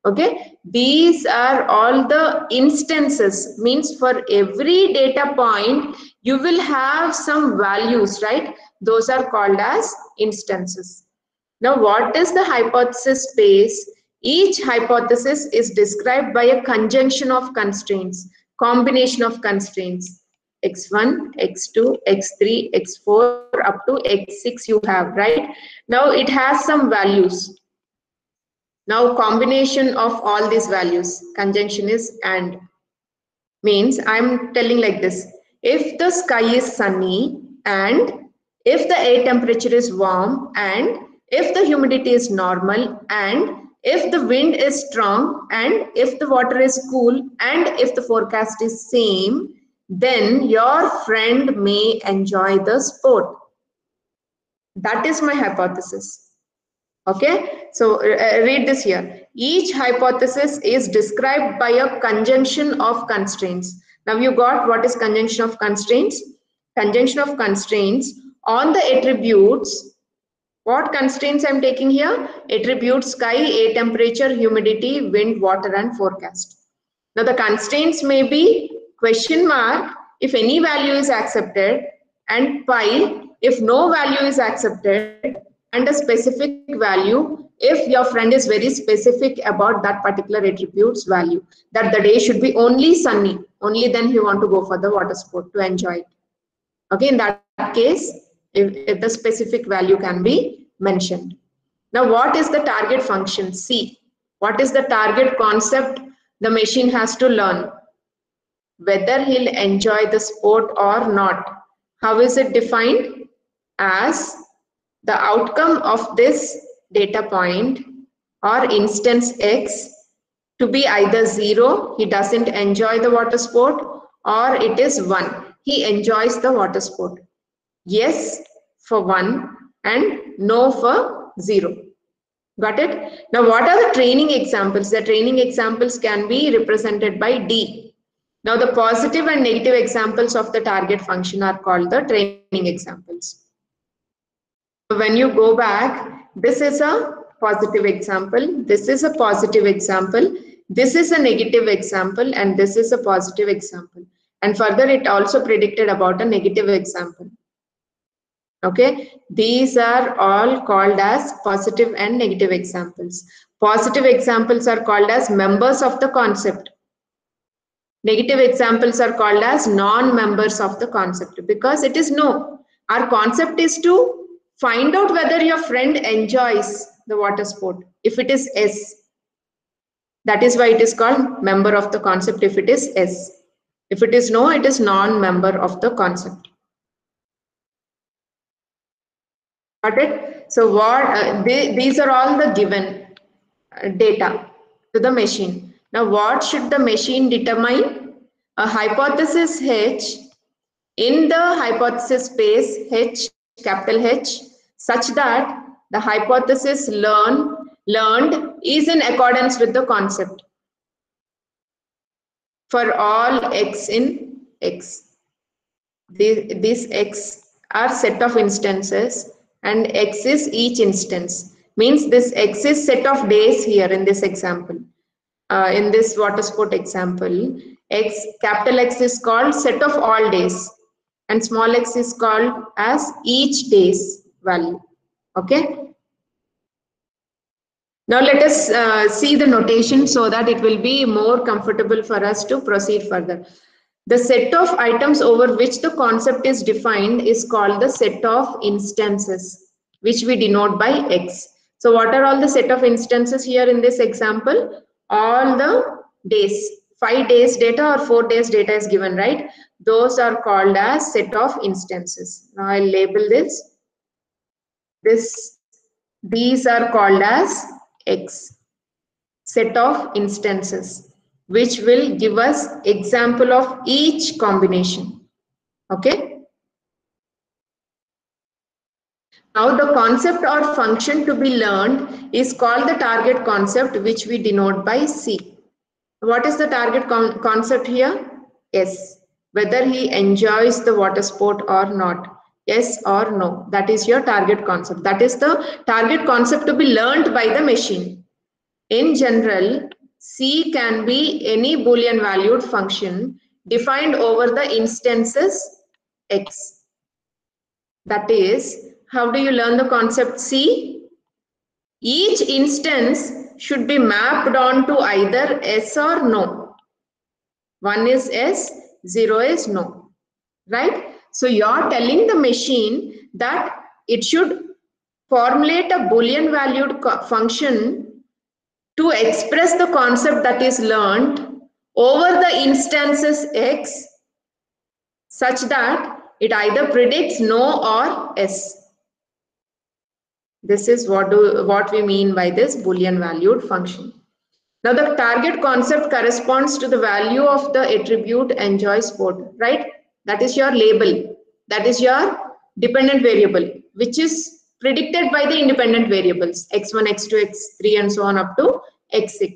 Okay, these are all the instances, means for every data point you will have some values, right? Those are called as instances. Now what is the hypothesis space? Each hypothesis is described by a conjunction of constraints, combination of constraints. X1, X2, X3, X4 up to X6 you have, right? Now it has some values. Now combination of all these values, conjunction is and, means I'm telling like this: if the sky is sunny, and if the air temperature is warm, and if the humidity is normal, and if the wind is strong, and if the water is cool, and if the forecast is same, then your friend may enjoy the sport. That is my hypothesis. Okay, so read this here. Each hypothesis is described by a conjunction of constraints. Now you got what is conjunction of constraints? Conjunction of constraints on the attributes. What constraints I'm taking here? Attributes sky, air temperature, humidity, wind, water, and forecast. Now the constraints may be question mark if any value is accepted, and pi if no value is accepted, and a specific value if your friend is very specific about that particular attribute's value, that the day should be only sunny, only then you want to go for the water sport to enjoy it. Okay, in that case, if the specific value can be mentioned. Now what is the target function? C. What is the target concept the machine has to learn? Whether he'll enjoy the sport or not. How is it defined? As the outcome of this data point or instance X to be either 0, he doesn't enjoy the water sport, or it is 1. He enjoys the water sport. Yes for 1 and no for 0. Got it? Now, what are the training examples? The training examples can be represented by D. Now, the positive and negative examples of the target function are called the training examples. When you go back, this is a positive example, this is a positive example, this is a negative example, and this is a positive example. And further, it also predicted about a negative example. Okay, these are all called as positive and negative examples. Positive examples are called as members of the concept. Negative examples are called as non-members of the concept, because it is no. Our concept is to find out whether your friend enjoys the water sport. If it is S, that is why it is called member of the concept if it is S. If it is no, it is non-member of the concept. Got it? So what these are all the given data to the machine. Now what should the machine determine? A hypothesis H in the hypothesis space H, capital H, such that the hypothesis learned is in accordance with the concept for all x in X. These X are set of instances and X is each instance. Means this X is set of days here in this example. In this water sport example, X, capital X is called set of all days and small x is called as each day's value. Okay. Now let us see the notation so that it will be more comfortable for us to proceed further. The set of items over which the concept is defined is called the set of instances, which we denote by X. So what are all the set of instances here in this example? All the days, 5 days data or 4 days data is given, right? Those are called as set of instances. Now I'll label this. These are called as X, set of instances, which will give us example of each combination. Okay. Now the concept or function to be learned is called the target concept, which we denote by C. What is the target concept here? S. Whether he enjoys the water sport or not. Yes or no. That is your target concept. That is the target concept to be learned by the machine. In general, C can be any Boolean valued function defined over the instances X. That is, how do you learn the concept C? Each instance should be mapped onto either S or no. 1 is S, 0 is no. Right? So you're telling the machine that it should formulate a Boolean valued function to express the concept that is learned over the instances X such that it either predicts no or S. This is what we mean by this Boolean valued function. Now the target concept corresponds to the value of the attribute enjoy sport, right? That is your label. That is your dependent variable, which is predicted by the independent variables x1, x2, x3 and so on up to x6.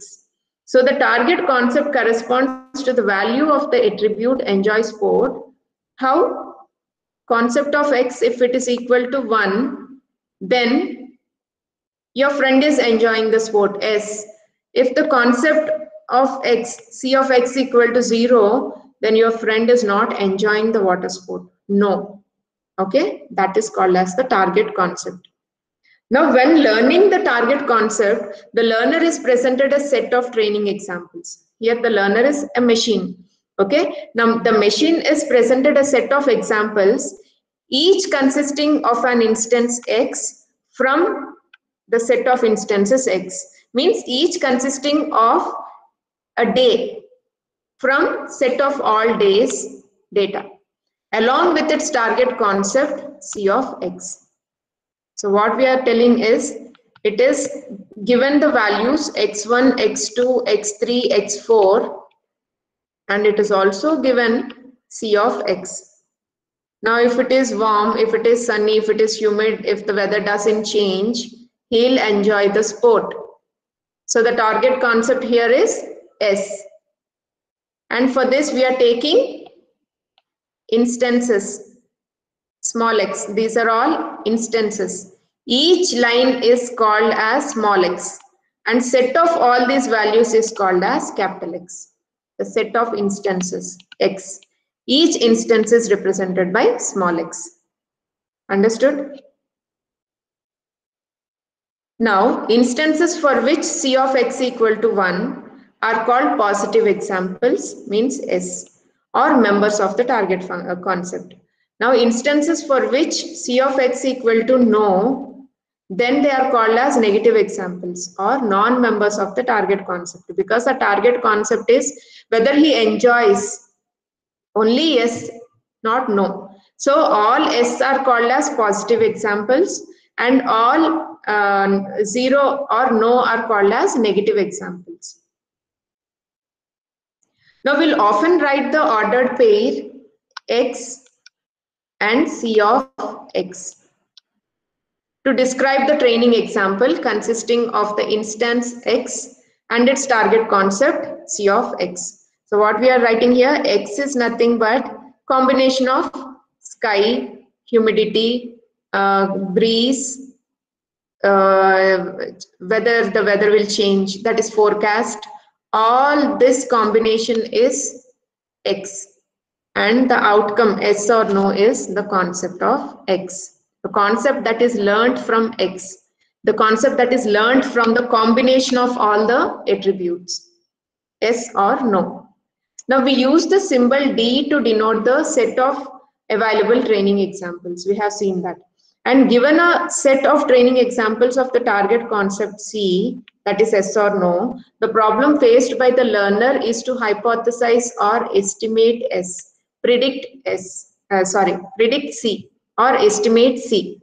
So the target concept corresponds to the value of the attribute enjoy sport. How? Concept of x, if it is equal to 1, then your friend is enjoying the sport S. If the concept of x, C of x equal to 0, then your friend is not enjoying the water sport. No. Okay, that is called as the target concept. Now, when learning the target concept, the learner is presented a set of training examples. Here the learner is a machine. Okay, now the machine is presented a set of examples, each consisting of an instance X from the set of instances X. Means each consisting of a day from set of all days data, along with its target concept C of X. So what we are telling is, it is given the values x1, x2, x3, x4 and it is also given C of X. Now, if it is warm, if it is sunny, if it is humid, if the weather doesn't change, he'll enjoy the sport. So the target concept here is S. And for this, we are taking instances, small x. These are all instances. Each line is called as small x. And set of all these values is called as capital X. The set of instances, x. Each instance is represented by small x. Understood? Now, instances for which C of x equal to 1 are called positive examples, means S, or members of the target concept. Now, instances for which C of x equal to no, then they are called as negative examples or non-members of the target concept, because the target concept is whether he enjoys only yes, not no. So all S are called as positive examples, and all 0 or no are called as negative examples. Now we'll often write the ordered pair X and C of X to describe the training example consisting of the instance X and its target concept C of X. So what we are writing here, X is nothing but combination of sky, humidity, breeze, whether the weather will change, that is forecast. All this combination is X, and the outcome yes or no is the concept of X. The concept that is learned from X, the concept that is learned from the combination of all the attributes, yes or no. Now we use the symbol D to denote the set of available training examples. We have seen that. And given a set of training examples of the target concept C, that is yes or no, the problem faced by the learner is to hypothesize or estimate S, predict C or estimate C.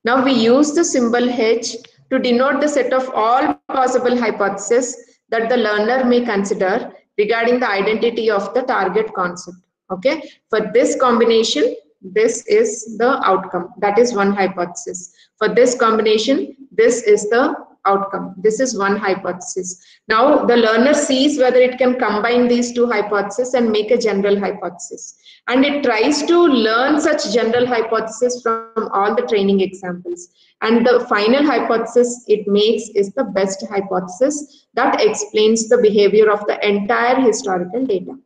Now we use the symbol H to denote the set of all possible hypotheses that the learner may consider regarding the identity of the target concept. Okay, for this combination, this is the outcome. That is one hypothesis. For this combination, this is the outcome. This is one hypothesis. Now the learner sees whether it can combine these two hypotheses and make a general hypothesis. And it tries to learn such general hypothesis from all the training examples. And the final hypothesis it makes is the best hypothesis that explains the behavior of the entire historical data.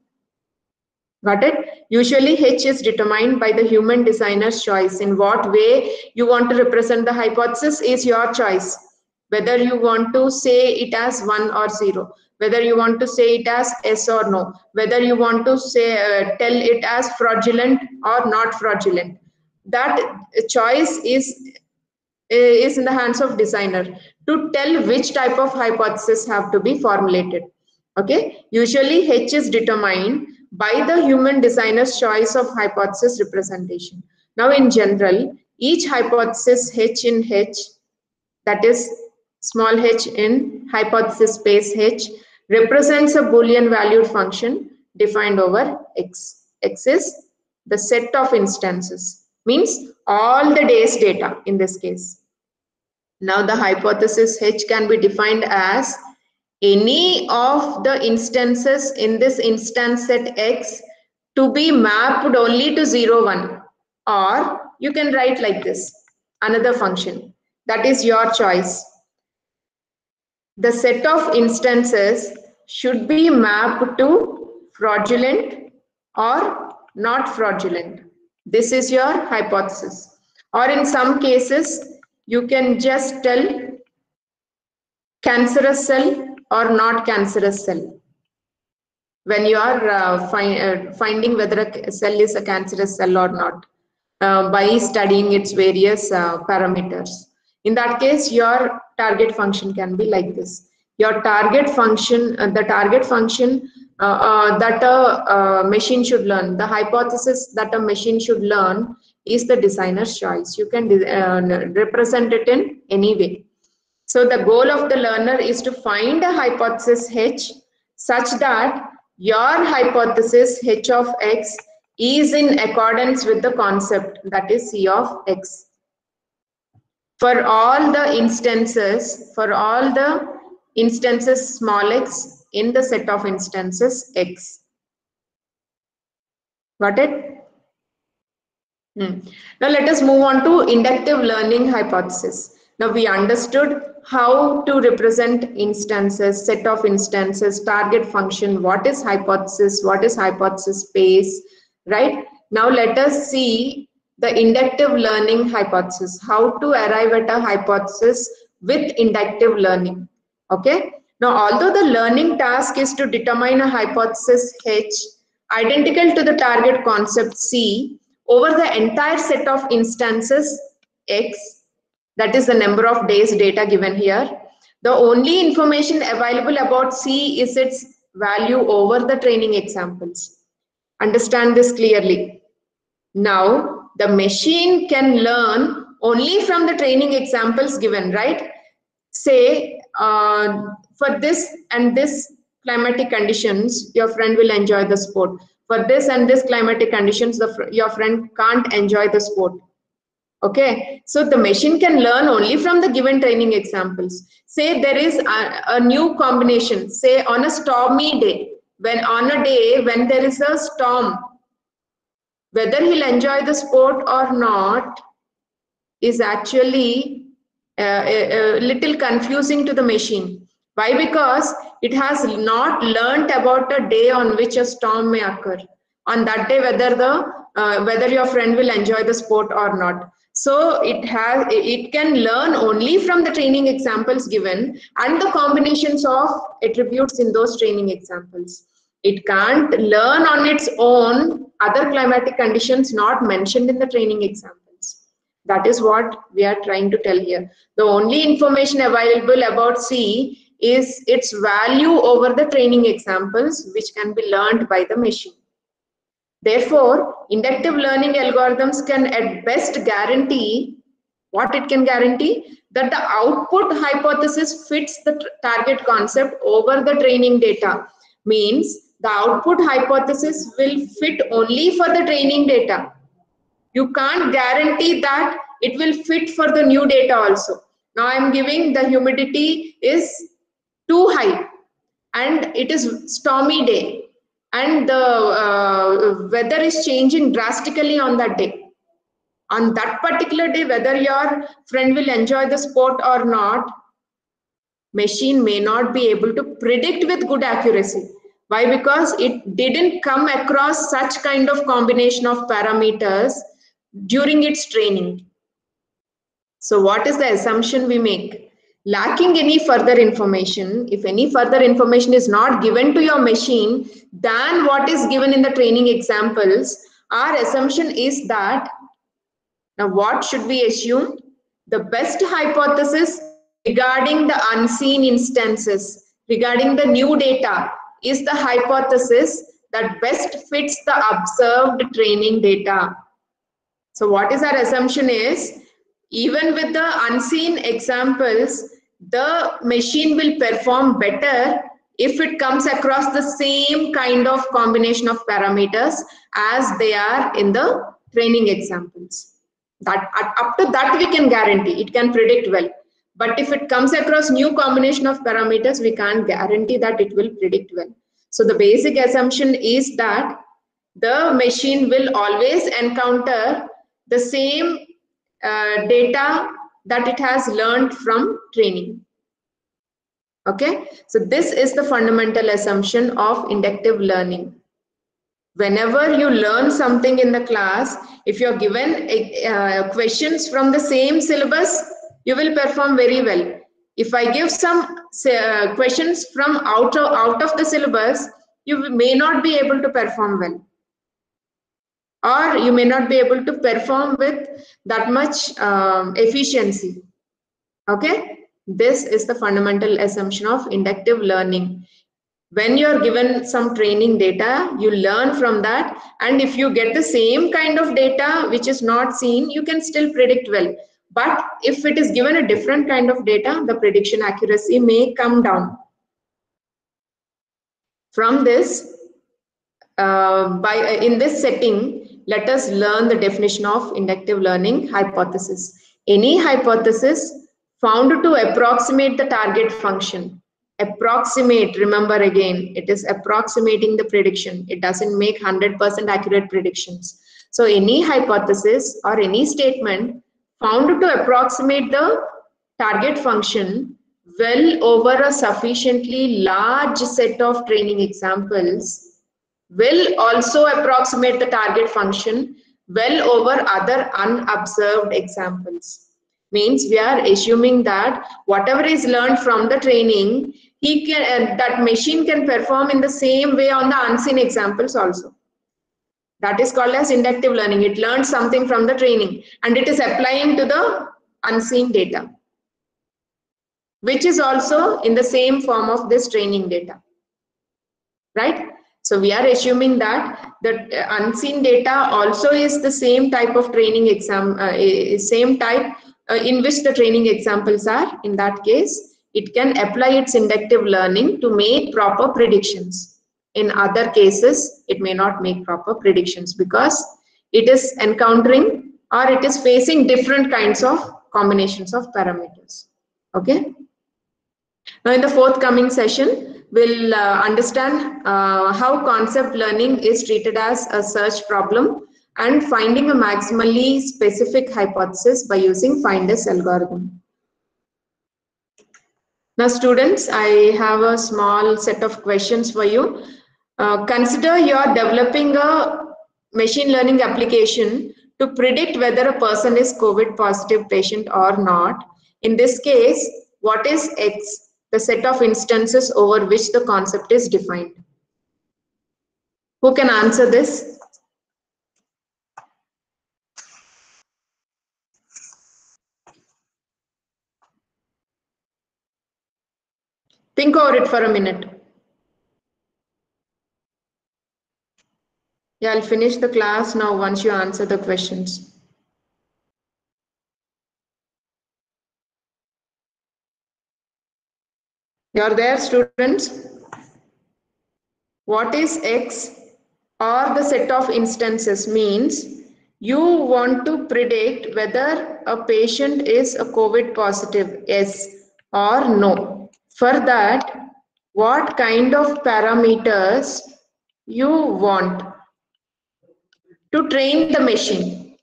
Got it? Usually H is determined by the human designer's choice. In what way you want to represent the hypothesis is your choice. Whether you want to say it as 1 or 0, whether you want to say it as yes or no, whether you want to say tell it as fraudulent or not fraudulent. That choice is in the hands of designer to tell which type of hypothesis have to be formulated. Okay, usually H is determined by the human designer's choice of hypothesis representation. Now in general, each hypothesis H in H, that is small h in hypothesis space H, represents a Boolean valued function defined over X. X is the set of instances, means all the day's data in this case. Now the hypothesis H can be defined as any of the instances in this instance set X to be mapped only to 0, 1. Or you can write like this, another function. That is your choice. The set of instances should be mapped to fraudulent or not fraudulent. This is your hypothesis. Or in some cases, you can just tell cancerous cell or not cancerous cell. When you are finding whether a cell is a cancerous cell or not by studying its various parameters. In that case, your target function can be like this. Your target function, the target function that a machine should learn, the hypothesis that a machine should learn is the designer's choice. You can represent it in any way. So the goal of the learner is to find a hypothesis H such that your hypothesis h of x is in accordance with the concept, that is c of x. For all the instances small x in the set of instances x. Got it? Now let us move on to inductive learning hypothesis. Now we understood how to represent instances, set of instances, target function, what is hypothesis space, right? Now let us see the inductive learning hypothesis, how to arrive at a hypothesis with inductive learning. Okay? Now although the learning task is to determine a hypothesis H identical to the target concept C over the entire set of instances X, that is the number of days data given here, the only information available about C is its value over the training examples. Understand this clearly. Now, the machine can learn only from the training examples given, right? Say, for this and this climatic conditions, your friend will enjoy the sport. For this and this climatic conditions, your friend can't enjoy the sport. Okay, so the machine can learn only from the given training examples. Say there is a new combination, say on a stormy day, when there is a storm, whether he'll enjoy the sport or not is actually a little confusing to the machine. Why? Because it has not learnt about a day on which a storm may occur. On that day, whether your friend will enjoy the sport or not. So it can learn only from the training examples given and the combinations of attributes in those training examples. It can't learn on its own other climatic conditions not mentioned in the training examples. That is what we are trying to tell here. The only information available about C is its value over the training examples, which can be learned by the machine. Therefore, inductive learning algorithms can at best guarantee, what it can guarantee? That the output hypothesis fits the target concept over the training data. Means the output hypothesis will fit only for the training data. You can't guarantee that it will fit for the new data also. Now I am giving the humidity is too high and it is stormy day and the weather is changing drastically on that day. On that particular day, whether your friend will enjoy the sport or not, machine may not be able to predict with good accuracy. Why? Because it didn't come across such kind of combination of parameters during its training. So what is the assumption we make? Lacking any further information, if any further information is not given to your machine than what is given in the training examples, our assumption is that, now what should we assume? The best hypothesis regarding the unseen instances, regarding the new data, is the hypothesis that best fits the observed training data. So what is our assumption is, even with the unseen examples, the machine will perform better if it comes across the same kind of combination of parameters as they are in the training examples. That up to that we can guarantee, it can predict well. But if it comes across new combination of parameters, we can't guarantee that it will predict well. So the basic assumption is that the machine will always encounter the same data that it has learned from training. Okay, so this is the fundamental assumption of inductive learning. Whenever you learn something in the class, if you're given questions from the same syllabus, you will perform very well. If I give some questions from out of the syllabus, you may not be able to perform well, or you may not be able to perform with that much efficiency. Okay, this is the fundamental assumption of inductive learning. When you're given some training data, you learn from that, and if you get the same kind of data which is not seen, you can still predict well. But if it is given a different kind of data, the prediction accuracy may come down. From this, in this setting, let us learn the definition of inductive learning hypothesis. Any hypothesis found to approximate the target function. Approximate, remember again, it is approximating the prediction. It doesn't make 100% accurate predictions. So any hypothesis or any statement found to approximate the target function well over a sufficiently large set of training examples will also approximate the target function well over other unobserved examples. Means we are assuming that whatever is learned from the training, that machine can perform in the same way on the unseen examples also. That is called as inductive learning. It learns something from the training and it is applying to the unseen data, which is also in the same form of this training data, right? So we are assuming that the unseen data also is the same type of training same type in which the training examples are. In that case, it can apply its inductive learning to make proper predictions. In other cases, it may not make proper predictions because it is encountering or it is facing different kinds of combinations of parameters. Okay. Now, in the forthcoming session, we'll understand how concept learning is treated as a search problem and finding a maximally specific hypothesis by using Findess algorithm. Now, students, I have a small set of questions for you. Consider you are developing a machine learning application to predict whether a person is COVID positive patient or not. In this case, what is X? The set of instances over which the concept is defined. Who can answer this? Think over it for a minute. Yeah, I'll finish the class now once you answer the questions. You're there, students? What is X or the set of instances means you want to predict whether a patient is a COVID positive, yes or no. For that, what kind of parameters you want to train the machine?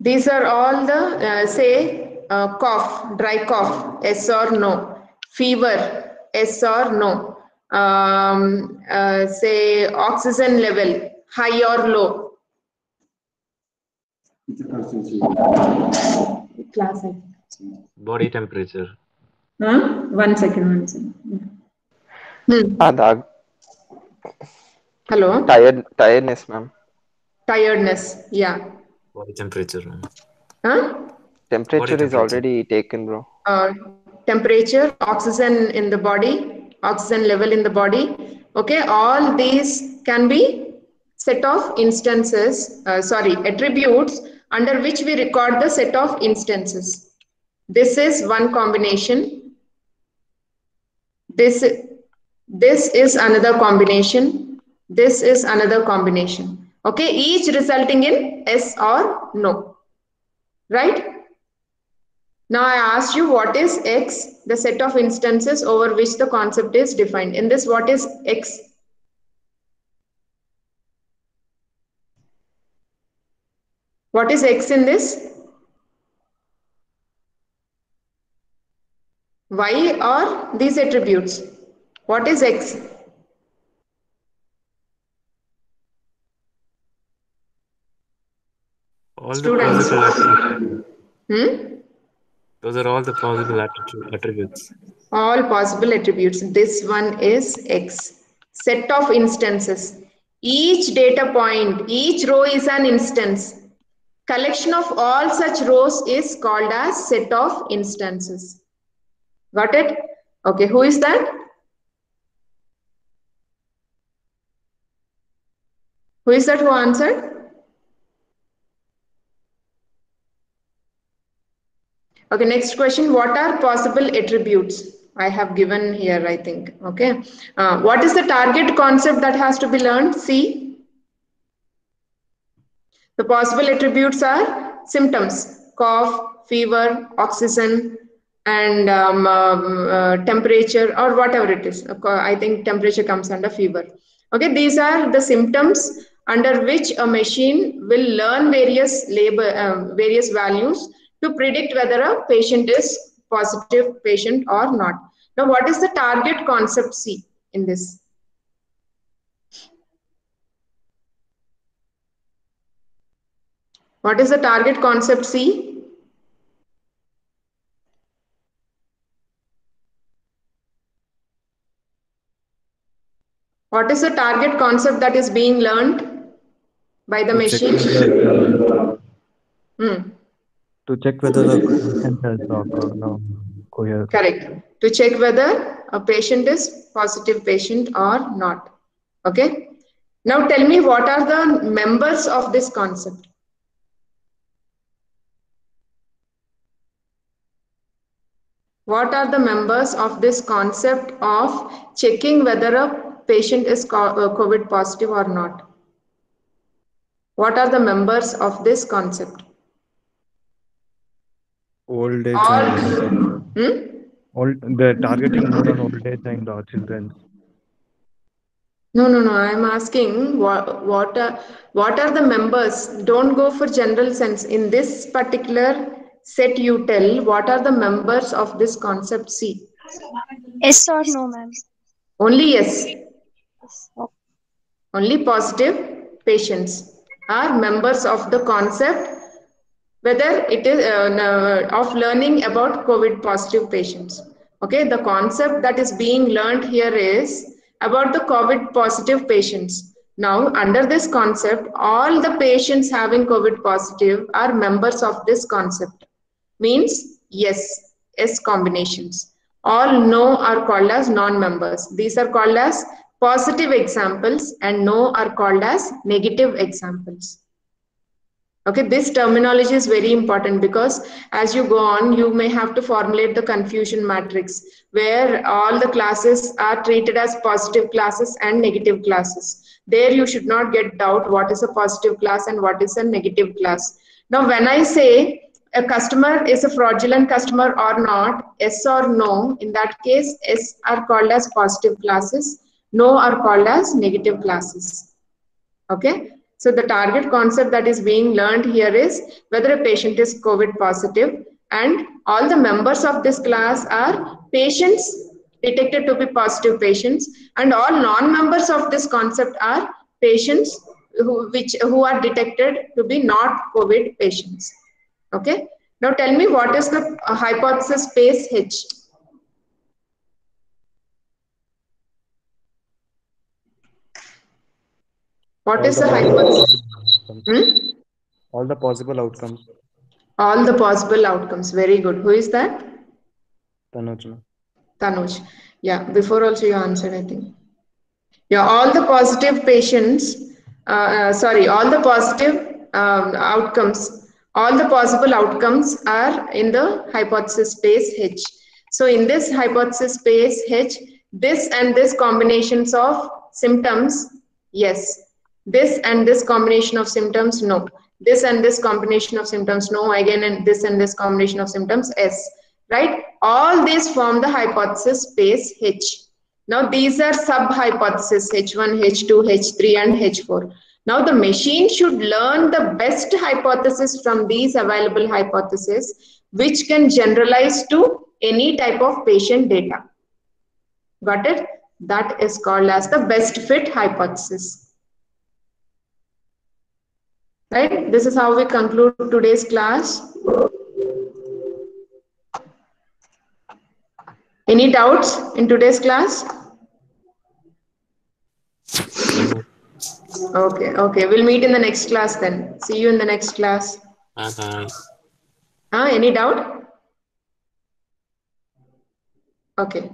These are all the, say, cough, dry cough, yes or no. Fever, yes or no. Say, oxygen level, high or low. Class. Body temperature. Huh? One second. Hello? Tiredness, ma'am. Tiredness, yeah. Body temperature. Huh? Temperature is already taken, bro. Temperature, oxygen in the body, oxygen level in the body. Okay, all these can be set of instances, attributes under which we record the set of instances. This is one combination. This is another combination. This is another combination. Okay, each resulting in yes or no. Right? Now I asked you what is X, the set of instances over which the concept is defined. In this, what is X? What is X in this? Y or these attributes? What is X? All Students. the possible attributes. Hmm? Those are all the possible attributes. All possible attributes. This one is X. Set of instances. Each data point, each row is an instance. Collection of all such rows is called as set of instances. Got it? Okay, who is that? Who is that who answered? Okay, next question. What are possible attributes I have given here, I think. Okay. What is the target concept that has to be learned? C. The possible attributes are symptoms: cough, fever, oxygen, and temperature, or whatever it is. I think temperature comes under fever. Okay, these are the symptoms under which a machine will learn various values to predict whether a patient is positive patient or not. Now, what is the target concept C in this? What is the target concept C? What is the target concept that is being learned by the machine? To check whether the patient has coherence. Correct. To check whether a patient is positive patient or not. Okay. Now tell me, what are the members of this concept? What are the members of this concept of checking whether a patient is COVID positive or not? What are the members of this concept? Old age and they're targeting more on old age and children. No. I'm asking what are the members? Don't go for general sense. In this particular set, you tell what are the members of this concept C. Yes or no, ma'am? Only yes. Only positive patients are members of the concept, whether it is of learning about COVID positive patients. Okay, the concept that is being learned here is about the COVID positive patients. Now, under this concept, all the patients having COVID positive are members of this concept. Means yes combinations. All no are called as non-members. These are called as positive examples and no are called as negative examples. Okay, this terminology is very important because as you go on, you may have to formulate the confusion matrix where all the classes are treated as positive classes and negative classes. There you should not get doubt what is a positive class and what is a negative class. Now, when I say a customer is a fraudulent customer or not, yes or no, in that case, yes are called as positive classes, no are called as negative classes. Okay. So the target concept that is being learned here is whether a patient is COVID positive, and all the members of this class are patients detected to be positive patients, and all non-members of this concept are patients who are detected to be not COVID patients. Okay. Now tell me, what is the hypothesis space H? What is the hypothesis? All the possible outcomes. All the possible outcomes. Very good. Who is that? Tanuj. Tanuj. Yeah, before also you answered, I think. Yeah, all the positive patients, all the positive outcomes, all the possible outcomes are in the hypothesis space H. So in this hypothesis space H, this and this combinations of symptoms, yes. This and this combination of symptoms, no. This and this combination of symptoms, no. Again, and this combination of symptoms, yes. Right? All these form the hypothesis space H. Now, these are sub-hypotheses, H1, H2, H3, and H4. Now, the machine should learn the best hypothesis from these available hypotheses, which can generalize to any type of patient data. Got it? That is called as the best fit hypothesis. Right? This is how we conclude today's class. Any doubts in today's class? Okay. We'll meet in the next class then. See you in the next class. Bye-bye. Any doubt? Okay.